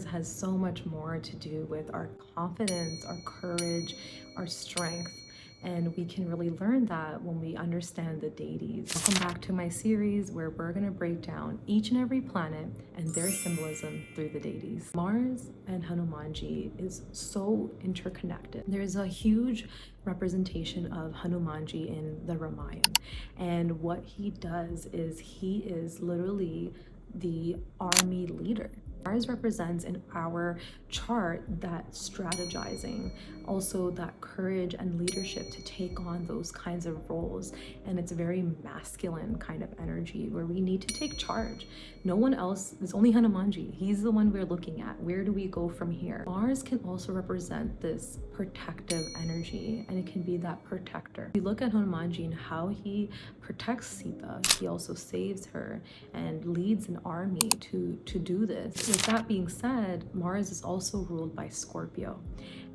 Mars has so much more to do with our confidence, our courage, our strength. And we can really learn that when we understand the deities. Welcome back to my series where we're going to break down each and every planet and their symbolism through the deities. Mars and Hanumanji is so interconnected. There's a huge representation of Hanumanji in the Ramayana. And what he does is he is literally the army leader. Mars represents in our chart that strategizing, also that courage and leadership to take on those kinds of roles. And it's a very masculine kind of energy where we need to take charge. No one else, it's only Hanumanji. He's the one we're looking at. Where do we go from here? Mars can also represent this protective energy, and it can be that protector. We look at Hanumanji and how he protects Sita. He also saves her and leads an army to do this. With that being said, Mars is also ruled by Scorpio.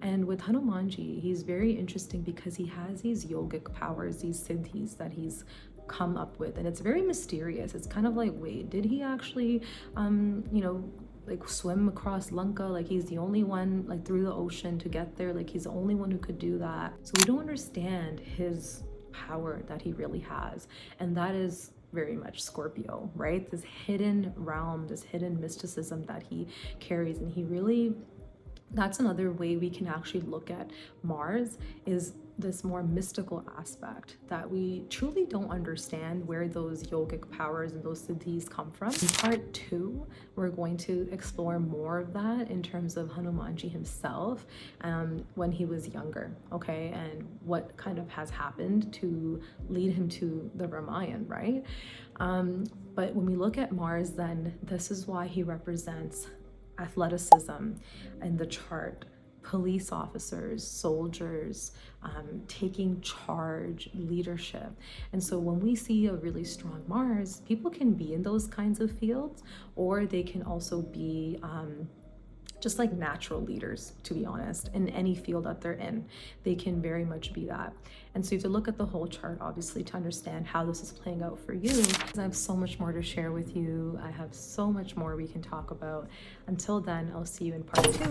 And with Hanumanji, he's very interesting because he has these yogic powers, these siddhis that he's come up with. And it's very mysterious. It's kind of like, wait, did he actually, like swim across Lanka? Like he's the only one, like through the ocean to get there. Like he's the only one who could do that. So we don't understand his power that he really has. And that is very much Scorpio, right? This hidden realm, this hidden mysticism that he carries. And he really, that's another way we can actually look at Mars, is this more mystical aspect that we truly don't understand where those yogic powers and those siddhis come from. In part 2, we're going to explore more of that in terms of Hanumanji himself when he was younger, okay? And what kind of has happened to lead him to the Ramayana, right? But when we look at Mars, then this is why he represents athleticism in the chart, police officers, soldiers, taking charge, leadership. And so when we see a really strong Mars, people can be in those kinds of fields, or they can also be just like natural leaders, to be honest, in any field that they're in. They can very much be that. And so you have to look at the whole chart, obviously, to understand how this is playing out for you. I have so much more to share with you. I have so much more we can talk about. Until then, I'll see you in part 2.